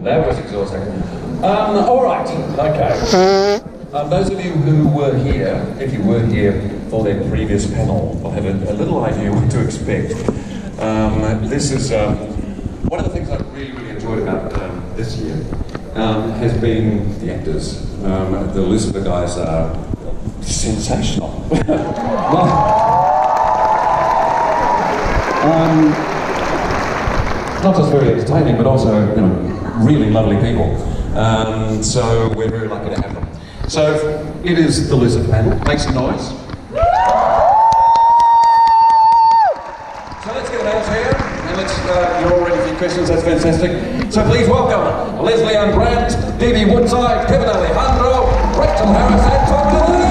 That was exhausting. All right, okay. Those of you who were here, if you were here for their previous panel, will have a little idea what to expect. This is one of the things I've really enjoyed about this year has been the actors. The Lucifer guys are sensational. Not just very entertaining, but also, you know, really lovely people. So we're very lucky to have them. So it is the Lucifer panel. Make some noise. So let's get it out here, and let's. You're all ready for your questions. That's fantastic. So please welcome Leslie Ann Brandt, Phoebe Woodside, Kevin Alejandro, Rachel Harris, and Tom Lewis.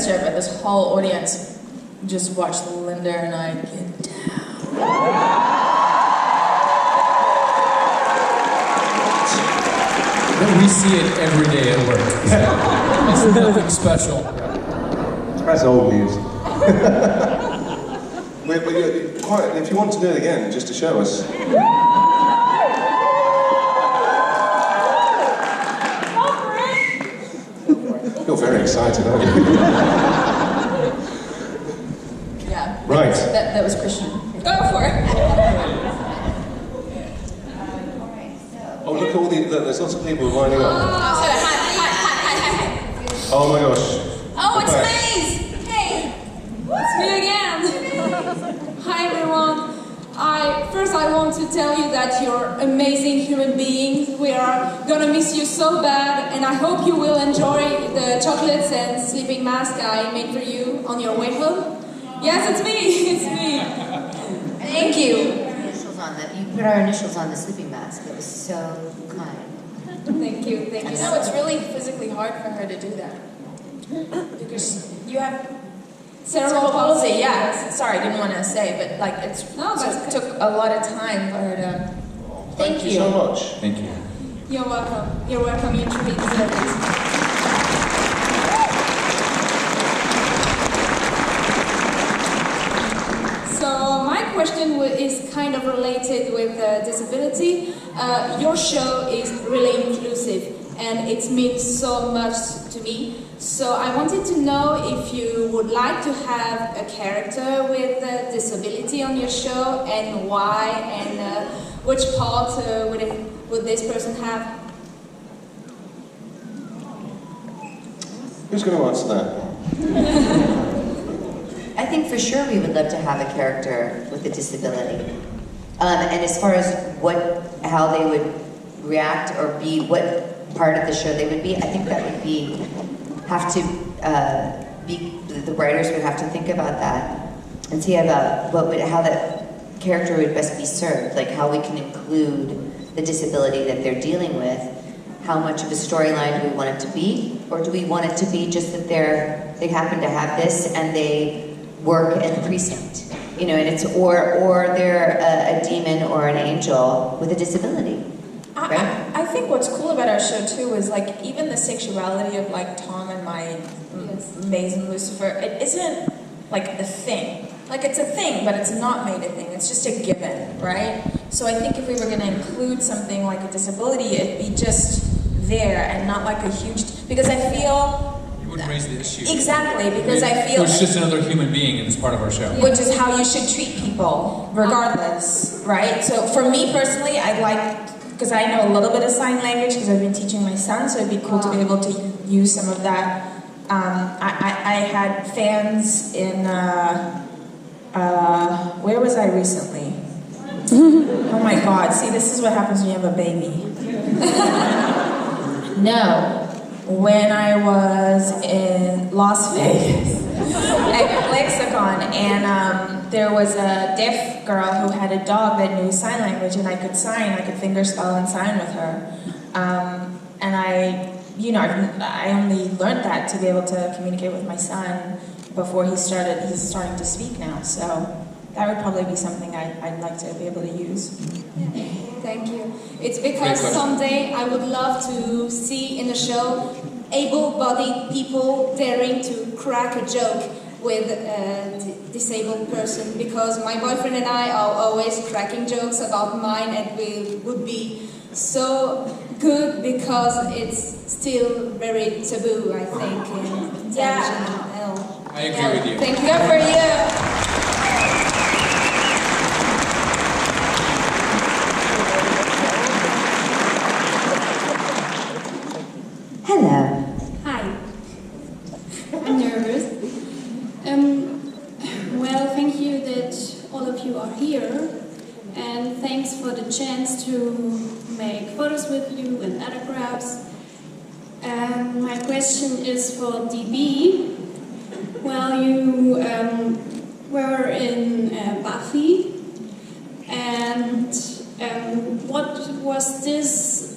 But this whole audience just watched Linda and I get down. We see it every day at work. So it's nothing special. That's old news. But if you want to do it again, just to show us. You're very excited, aren't you? Yeah. Right. That was Christian. Go for it. Oh, look at all there's lots of people lining up. Hi. Oh my gosh. Oh, it's Maze! Hey! It's me again! Hi everyone. First I want to tell you that you're amazing human beings. We are gonna miss you so bad, and I hope you will enjoy the chocolates and sleeping mask I made for you on your way home. Yes, it's me! It's me! Thank you. You put our initials on the sleeping mask. It was so kind. Thank you, thank you. You know, it's really physically hard for her to do that. Because you have cerebral palsy, yeah. Sorry, I didn't want to say, but like it took a lot of time for her to. Thank you so much. Thank you. You're welcome. You're welcome. You truly deserve it. So my question is kind of related with disability. Your show is really inclusive, and it means so much to me. So I wanted to know if you would like to have a character with a disability on your show, and why, and which part would this person have? Who's going to answer that? I think for sure we would love to have a character with a disability. And as far as how they would react or be, what part of the show they would be, I think that would be the writers would have to think about that and see about how that character would best be served, like how we can include the disability that they're dealing with. How much of a storyline do we want it to be, or do we want it to be just that they happen to have this and they work in the precinct, you know, and it's or they're a demon or an angel with a disability. Right? I think what's cool about our show too is like even the sexuality of like Tom and my Maze and Lucifer, it isn't like a thing. Like it's a thing, but it's not made a thing. It's just a given, right? So I think if we were going to include something like a disability, it'd be just there and not like a huge, because I feel You wouldn't raise the issue. Exactly, because I feel it's just another human being and it's part of our show. which is how you should treat people, regardless, right? So for me personally, I'd like, because I know a little bit of sign language because I've been teaching my son, so it'd be cool to be able to use some of that. I had fans in, where was I recently? Oh my God, see, this is what happens when you have a baby. No. When I was in Las Vegas at Lexicon, and there was a deaf girl who had a dog that knew sign language, and I could finger spell and sign with her. And I only learned that to be able to communicate with my son before he's starting to speak now. So that would probably be something I'd like to be able to use. Thank you. It's because someday I would love to see in a show able-bodied people daring to crack a joke with a disabled person, because my boyfriend and I are always cracking jokes about mine, and we would be so good because it's still very taboo, I think, in television. I agree with you. Thank you. Good for you. Hello. Hi. I'm nervous. Well, thank you that all of you are here, and thanks for the chance to make photos with you and autographs. My question is for DB. Well, you were in Buffy, and what was this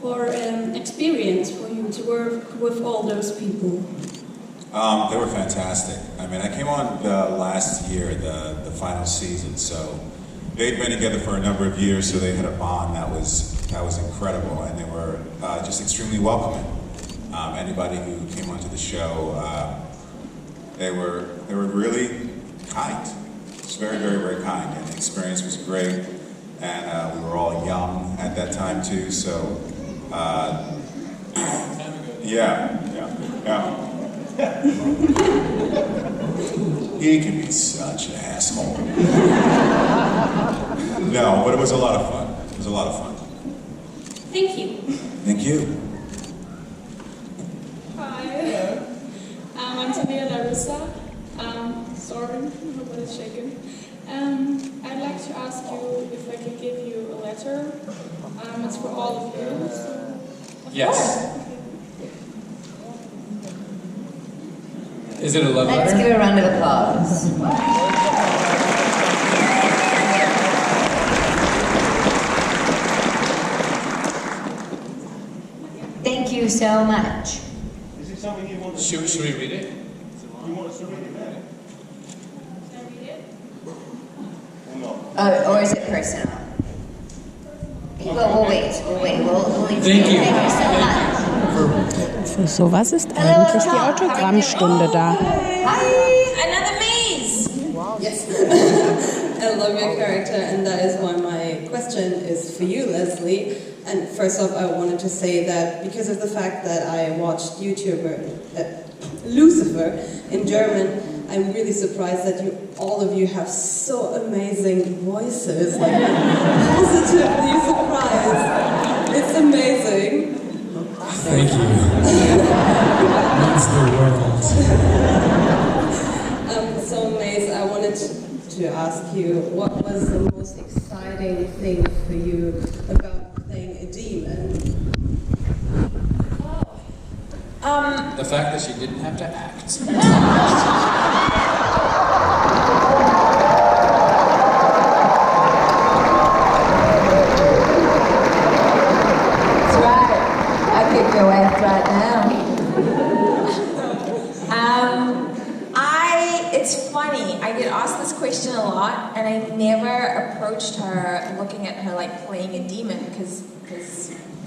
for an experience for you to work with all those people? They were fantastic. I mean, I came on last year, the final season, so they'd been together for a number of years, so they had a bond that was incredible, and they were just extremely welcoming. Anybody who came onto the show, they were really kind. Just very, very, very kind, and the experience was great. And we were all young at that time too, so yeah. He can be such an asshole. No, but it was a lot of fun. It was a lot of fun. Thank you. Thank you. Hi. I'm Antonia Larissa. Sorry, nobody's shaking. I'd like to ask you if I could give you a letter. It's for all of you. So. Yes. Is it a love letter? Let's give a round of applause. Thank you so much. Is it something you want to Should we read it? You want us to read it now? Can I read it? Or not? Or is it personal? We'll wait. We'll leave. Thank you. Thank you so much. Für sowas ist eigentlich die Autogrammstunde da. Hi! Another maze! Yes. I love your character, and that is why my question is for you, Leslie. And first off, I wanted to say that because of the fact that I watched YouTuber Lucifer in German, I'm really surprised that all of you have so amazing voices. Like, I'm positively surprised. It's amazing. Thank you. Means the world. So, Maze, I wanted to ask you, what was the most exciting thing for you about playing a demon? The fact that she didn't have to act. Right now. It's funny, I get asked this question a lot, and I never approached her looking at her like playing a demon, because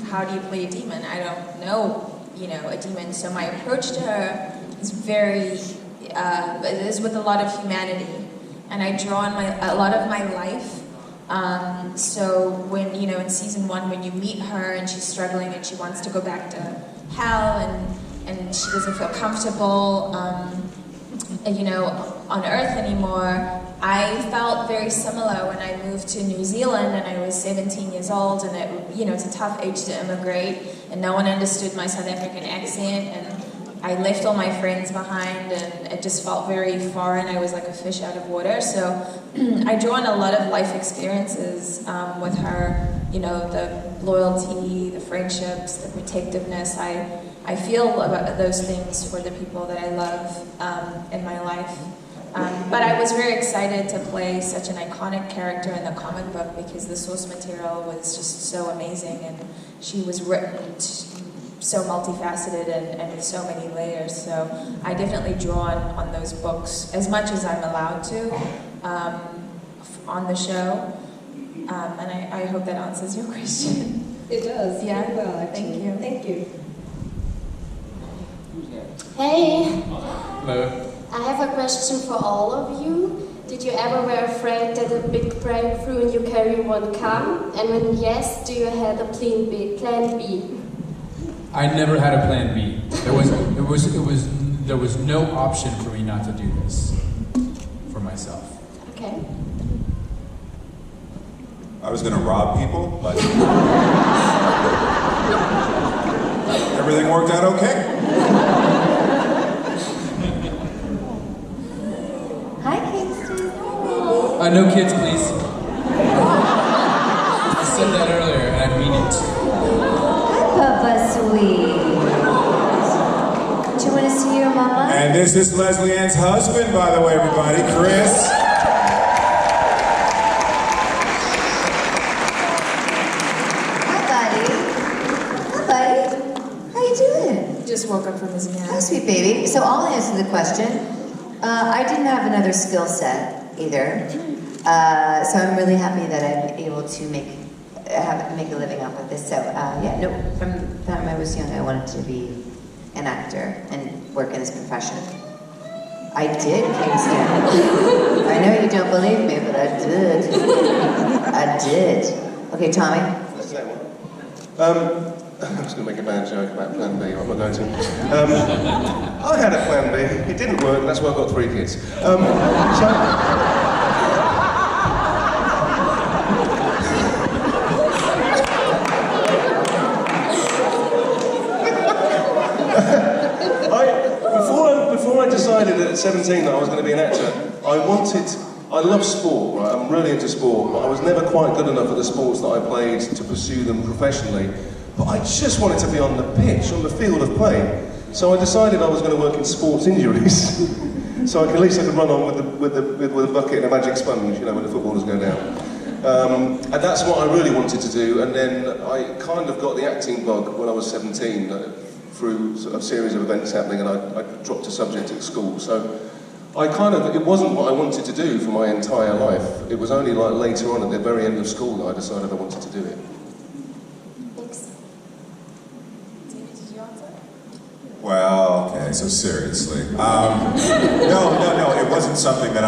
how do you play a demon? I don't know, a demon. So my approach to her is is with a lot of humanity, and I draw on a lot of my life. So when, in season 1, when you meet her and she's struggling and she wants to go back to hell and she doesn't feel comfortable, on Earth anymore, I felt very similar when I moved to New Zealand and I was 17 years old, and it's a tough age to immigrate, and no one understood my South African accent, and I left all my friends behind, and it just felt very foreign. I was like a fish out of water. So I drew on a lot of life experiences with her, the loyalty, the friendships, the protectiveness. I feel about those things for the people that I love in my life. But I was very excited to play such an iconic character in the comic book because the source material was just so amazing, and she was written so multifaceted and with so many layers. So I definitely draw on those books as much as I'm allowed to on the show. And I hope that answers your question. It does. Yeah. Very well, actually. Thank you. Thank you. Hey, Hello. I have a question for all of you. Did you ever were afraid that a big breakthrough in your career won't come? And when yes, do you have a plan B? I never had a plan B. There was no option for me not to do this for myself. Okay. I was going to rob people, but everything worked out okay. Hi, Kingston. No kids, please. I said that earlier, and I mean it. Papa Sweet. Do you want to see your mama? And this is Leslie Ann's husband, by the way, everybody, Chris. Just woke up from his nap. Hi, sweet baby. So I'll answer the question. I didn't have another skill set either, so I'm really happy that I'm able to make a living off of this. So yeah, no. From the time I was young, I wanted to be an actor and work in this profession. I did, Kingston. I know you don't believe me, but I did. I did. Okay, Tommy. I was going to make a bad joke about Plan B, I'm not going to. I had a Plan B, it didn't work, that's why I've got 3 kids. Before I decided at 17 that I was going to be an actor, I love sport, right? I'm really into sport, but I was never quite good enough at the sports that I played to pursue them professionally. But I just wanted to be on the pitch, on the field of play. So I decided I was going to work in sports injuries. So at least I could run on with a bucket and a magic sponge, you know, when the footballers go down. And that's what I really wanted to do. And then I kind of got the acting bug when I was 17 through a series of events happening, and I dropped a subject at school. So it wasn't what I wanted to do for my entire life. It was only like later on at the very end of school that I decided I wanted to do it. Well, okay, so seriously. No, it wasn't something that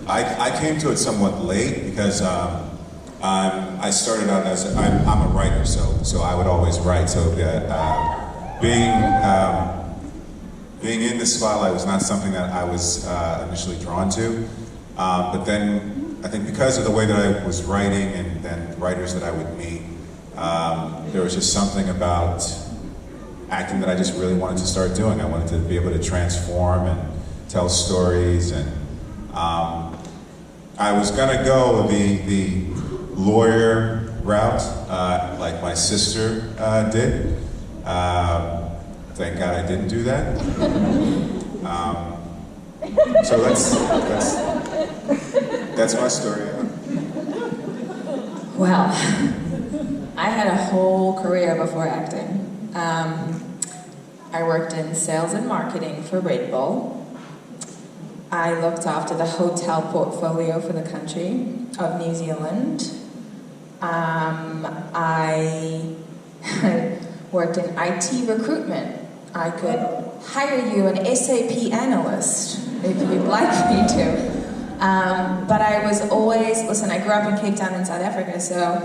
I came to it somewhat late because I started out as, I'm a writer, so I would always write, so being in the spotlight was not something that I was initially drawn to, but then I think because of the way that I was writing and then writers that I would meet, there was just something about acting that I just really wanted to start doing. I wanted to be able to transform and tell stories, and I was gonna go the lawyer route, like my sister did. Thank God I didn't do that. So that's my story. Well, I had a whole career before acting. I worked in sales and marketing for Red Bull. I looked after the hotel portfolio for the country of New Zealand. I worked in IT recruitment. I could hire you an SAP analyst if you'd like me to. But I was always, listen, I grew up in Cape Town in South Africa, so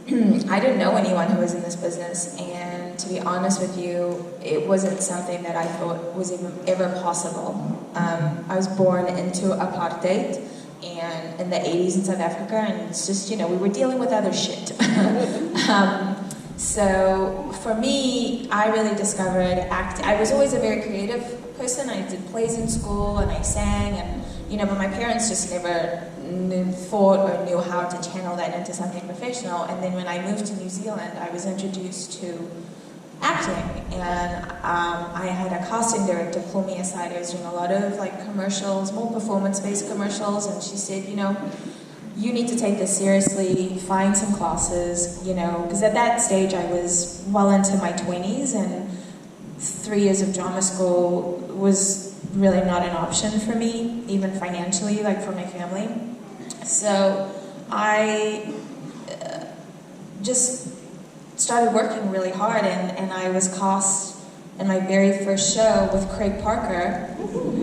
I didn't know anyone who was in this business, and to be honest with you, it wasn't something that I thought was even ever possible. I was born into apartheid and in the 80s in South Africa, and it's just, you know, we were dealing with other shit. So for me, I really discovered acting. I was always a very creative person. I did plays in school and I sang, and you know, but my parents just never thought or knew how to channel that into something professional. And then when I moved to New Zealand, I was introduced to acting, and I had a casting director pull me aside. I was doing a lot of like commercials, more performance-based commercials, and she said, you know, you need to take this seriously, find some classes, you know, because at that stage I was well into my 20s, and 3 years of drama school was really not an option for me, even financially, like for my family. So I just started working really hard, and I was cast in my very first show with Craig Parker,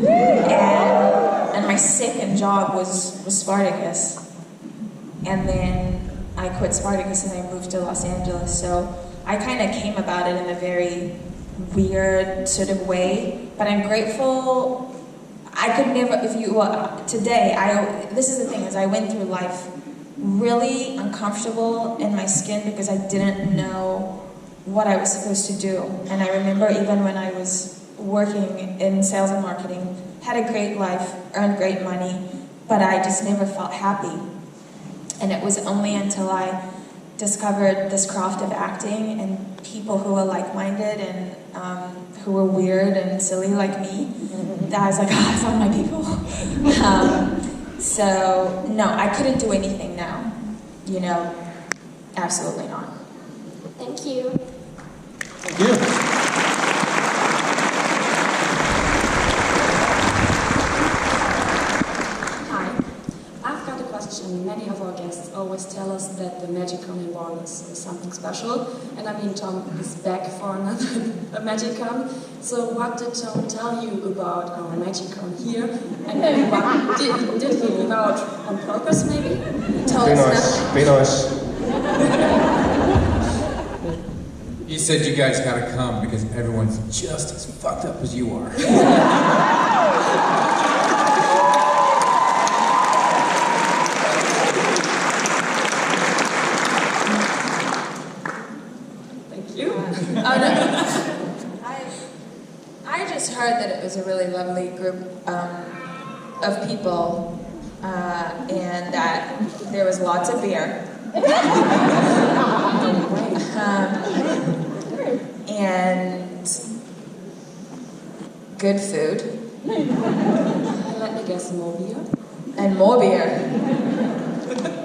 and my second job was Spartacus. And then I quit Spartacus and I moved to Los Angeles. So I kind of came about it in a very weird sort of way, but I'm grateful. I could never, today, this is the thing, is I went through life really uncomfortable in my skin because I didn't know what I was supposed to do. And I remember even when I was working in sales and marketing, had a great life, earned great money, but I just never felt happy. And it was only until I discovered this craft of acting and people who were like-minded and who were weird and silly like me, that I was like, oh, I found my people. So, no, I couldn't do anything now. You know, absolutely not. Thank you. Thank you. Many of our guests always tell us that the MagicCon in Bonn is something special, and I mean Tom is back for another MagicCon. So what did Tom tell you about our MagicCon here, and what did he leave out on purpose maybe? Tell us nothing. Be nice. He said you guys gotta come because everyone's just as fucked up as you are. I just heard that it was a really lovely group of people, and that there was lots of beer. And good food. Let me guess, more beer? And more beer.